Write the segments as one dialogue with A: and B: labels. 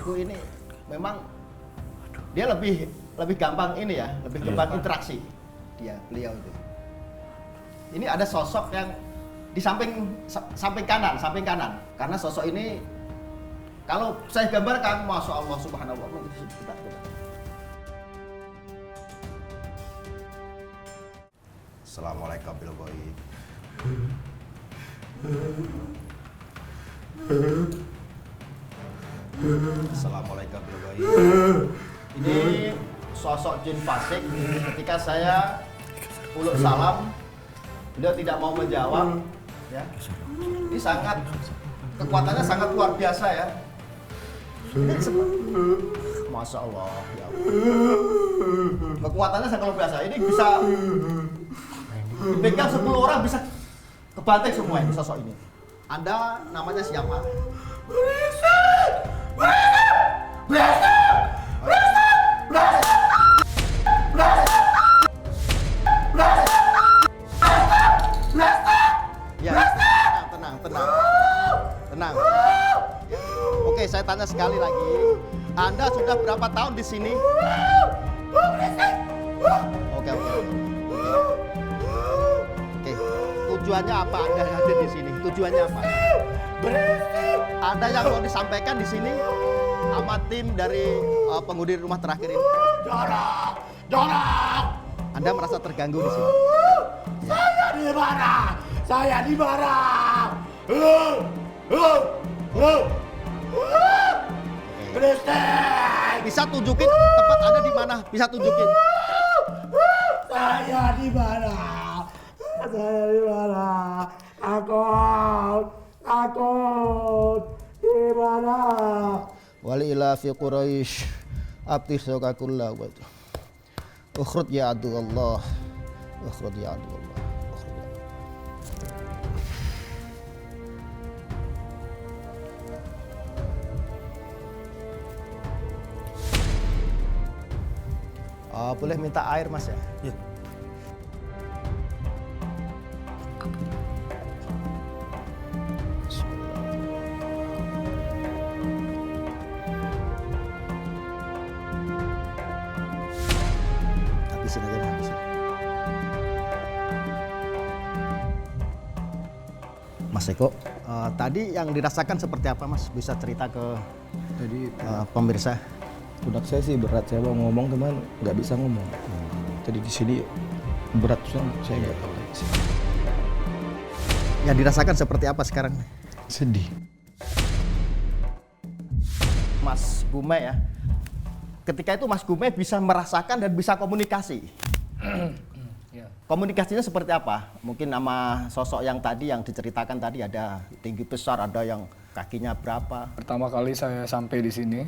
A: ibu ini memang dia lebih gampang ini ya, lebih gampang interaksi beliau itu. Ini ada sosok yang di samping kanan, karena sosok ini kalau saya gambarkan, masya Allah subhanallah. Assalamualaikum warahmatullahi wabarakatuh. Assalamualaikum warahmatullahi wabarakatuh. Ini sosok jin fasik. Ketika saya uluk salam, beliau tidak mau menjawab. Ya. Ini kekuatannya sangat luar biasa ya. Masya Allah, ya Allah. Kekuatannya sangat luar biasa. Ini bisa dipegang 10 orang, bisa kebanting semua ini sosok ini. Anda namanya siapa? Ya, tenang. Oke, saya tanya sekali lagi. Anda sudah berapa tahun di sini? Oke. Tujuannya apa Anda hadir di sini? Tujuannya apa? Ada yang mau disampaikan di sini sama tim dari penghuni rumah terakhir ini? Jorok! Anda merasa terganggu di sini? Saya dimarah. Bisa tunjukin tempat Anda di mana? Bisa tunjukin.
B: Saya di mana? Takut. Di mana?
A: Wali ila fi Quraisy abti sokakullah wa ukhrud ya adu Allah. Ukhrud ya adu Allah. Boleh minta air Mas ya? Ya. Habisin aja, habisin. Mas Eko, tadi yang dirasakan seperti apa Mas? Bisa cerita ke pemirsa?
C: Pundak saya sih berat, saya mau ngomong teman nggak bisa ngomong. Tadi di sini berat, saya nggak tahu.
A: Yang dirasakan seperti apa sekarang?
C: Sedih.
A: Mas Gume ya, ketika itu Mas Gume bisa merasakan dan bisa komunikasi. Komunikasinya seperti apa? Mungkin sama sosok yang tadi yang diceritakan tadi, ada tinggi besar, ada yang kakinya berapa.
D: Pertama kali saya sampai di sini,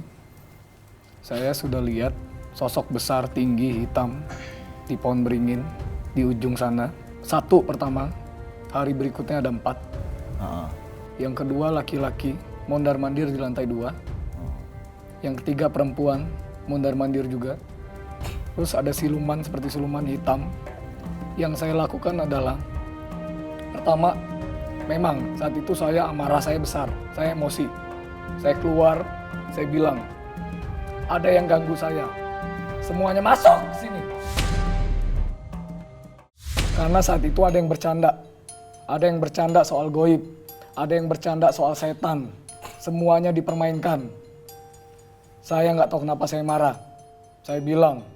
D: saya sudah lihat sosok besar, tinggi, hitam di pohon beringin di ujung sana. Satu pertama, hari berikutnya ada 4. Yang kedua laki-laki, mondar-mandir di lantai 2. Yang ketiga perempuan, mondar-mandir juga. Terus ada siluman seperti siluman hitam. Yang saya lakukan adalah, pertama, memang saat itu saya amarah saya besar, saya emosi. Saya keluar, saya bilang, ada yang ganggu saya. Semuanya masuk ke sini. Karena saat itu ada yang bercanda. Ada yang bercanda soal goib. Ada yang bercanda soal setan. Semuanya dipermainkan. Saya nggak tahu kenapa saya marah. Saya bilang,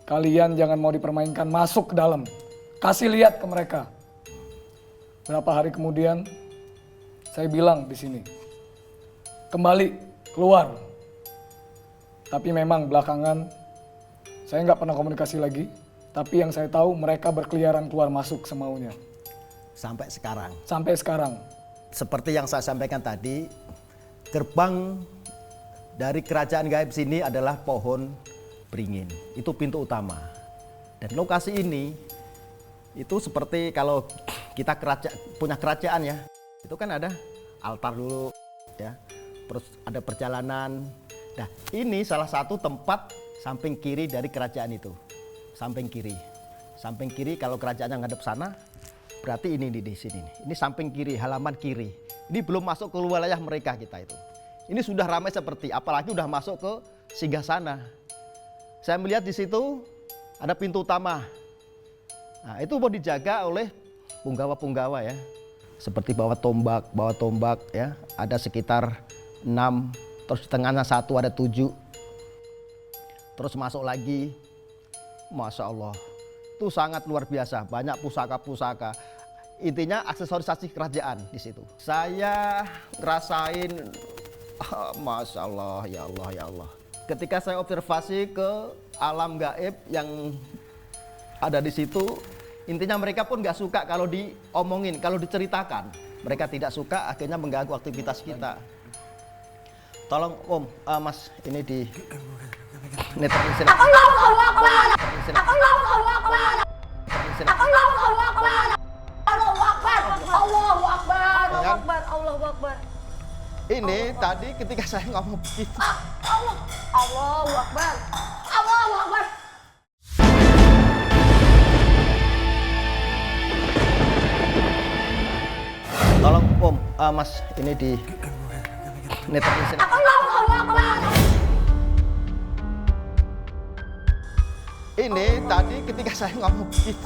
D: kalian jangan mau dipermainkan, masuk ke dalam. Kasih lihat ke mereka. Berapa hari kemudian, saya bilang di sini, kembali, keluar. Tapi memang belakangan saya nggak pernah komunikasi lagi. Tapi yang saya tahu mereka berkeliaran keluar masuk semaunya.
A: Sampai sekarang?
D: Sampai sekarang.
A: Seperti yang saya sampaikan tadi, gerbang dari kerajaan gaib sini adalah pohon beringin. Itu pintu utama. Dan lokasi ini, itu seperti kalau kita punya kerajaan ya. Itu kan ada altar dulu, ya. Terus ada perjalanan. Nah, ini salah satu tempat samping kiri dari kerajaan itu. Samping kiri. Samping kiri kalau kerajaan yang ngadep sana, berarti ini di sini. Ini samping kiri, halaman kiri. Ini belum masuk ke wilayah mereka kita itu. Ini sudah ramai seperti, apalagi udah masuk ke singgasana. Saya melihat di situ ada pintu utama. Nah, itu mau dijaga oleh punggawa-punggawa ya. Seperti bawa tombak ya. Ada sekitar 6, terus di tengahnya 1 ada 7. Terus masuk lagi. Masya Allah. Itu sangat luar biasa, banyak pusaka-pusaka. Intinya aksesorisasi kerajaan di situ. Saya ngerasain, Masya Allah, ya Allah, ya Allah. Ketika saya observasi ke alam gaib yang ada di situ, intinya mereka pun nggak suka kalau diomongin, kalau diceritakan. Mereka tidak suka, akhirnya mengganggu aktivitas kita. Tolong Om, Mas, ini di netralisir.
E: Allahu Akbar. Allahu Akbar. Allahu Akbar. Allahu Akbar. Allahu Akbar. Allahu Akbar. Allahu Akbar.
A: Ini tadi ketika saya ngomong begitu.
E: Allahu Akbar. Allahu Akbar.
A: Tolong Om, Mas, ini di netralisir.
E: Allahu Akbar.
A: Ini tadi ketika saya ngomong begitu.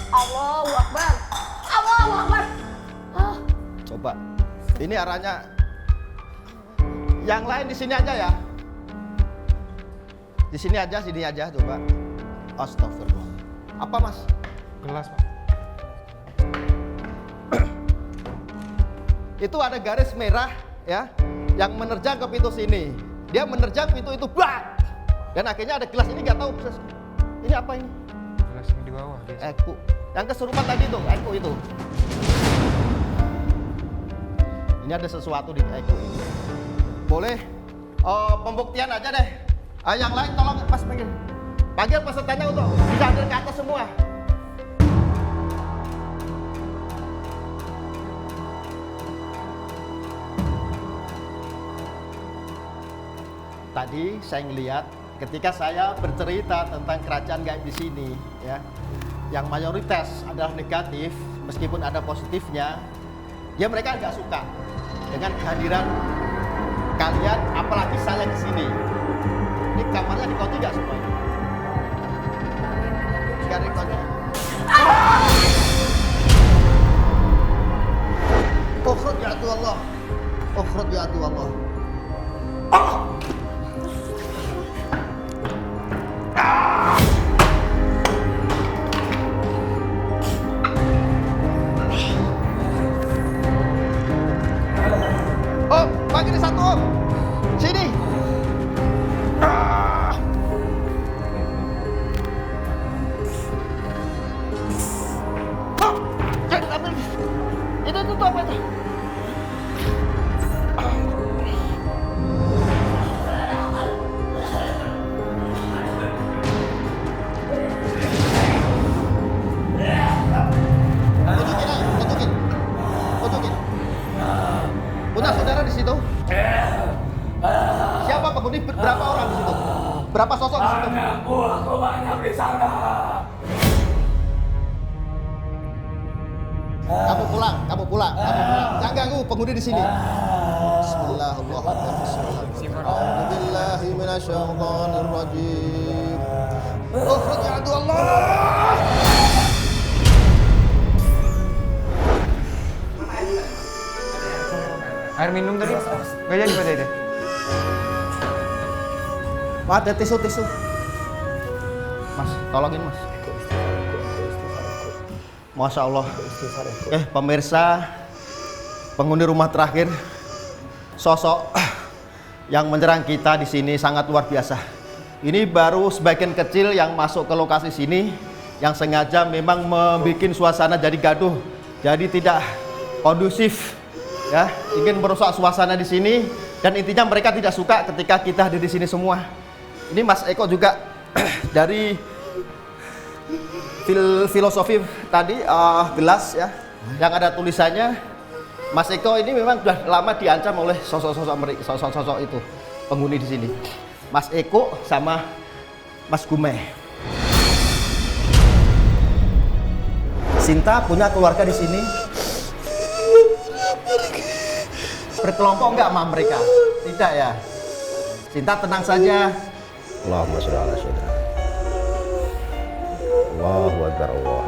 E: Allahu Akbar. Allahu Akbar.
A: Coba, ini arahnya. Yang lain di sini aja ya. Di sini aja, coba. Astagfirullah. Apa Mas?
C: Gelas, Pak.
A: Itu ada garis merah ya, yang menerjang ke pintu sini. Dia menerjang pintu itu, bak! Dan akhirnya ada gelas ini nggak tahu. Ini apa ini?
C: Gelas yang di bawah.
A: Eku. Yang kesurupan tadi tuh, eku itu. Ini ada sesuatu di eku ini. Boleh pembuktian aja deh. Yang lain tolong pas panggil pesertanya untuk bisa hadir ke atas semua. Tadi saya ngelihat ketika saya bercerita tentang kerajaan gaib di sini ya, yang mayoritas adalah negatif meskipun ada positifnya, ya mereka nggak suka dengan kehadiran kalian, apalagi saya di sini. Ini kamarnya dikunci nggak semuanya? Nggak dikunci. Ukhruj ya Allah. Ukhruj ya Allah. Bagi di satu Om. Sini. Itu apa itu? Tunjukin. Punya saudara di situ? Siapa penghuni? Berapa orang di situ? Berapa sosok di situ?
B: Aku banyak di sana.
A: Kamu pulang. Jangan ganggu penghuni di sini. Bismillahirrahmanirrahim. A'udzubillahi minasyaitonirrajim. Ukhruj ya Allah.
C: Air minum tadi nggak jadi pada itu.
A: Mas, ada tisu. Mas, tolongin Mas. Masya Allah. Pemirsa, penghuni rumah terakhir, sosok yang menyerang kita di sini sangat luar biasa. Ini baru sebagian kecil yang masuk ke lokasi sini, yang sengaja memang membuat suasana jadi gaduh, jadi tidak kondusif. Ya, ingin merusak suasana di sini, dan intinya mereka tidak suka ketika kita hadir di sini semua. Ini Mas Eko juga dari filosofi tadi gelas ya, yang ada tulisannya. Mas Eko ini memang sudah lama diancam oleh sosok-sosok itu, penghuni di sini. Mas Eko sama Mas Gume. Sinta punya keluarga di sini. berkelompok enggak sama mereka? Tidak ya. Cinta tenang saja.
F: Allahumma sholli ala sayyidina. Allahu akbar, Allah.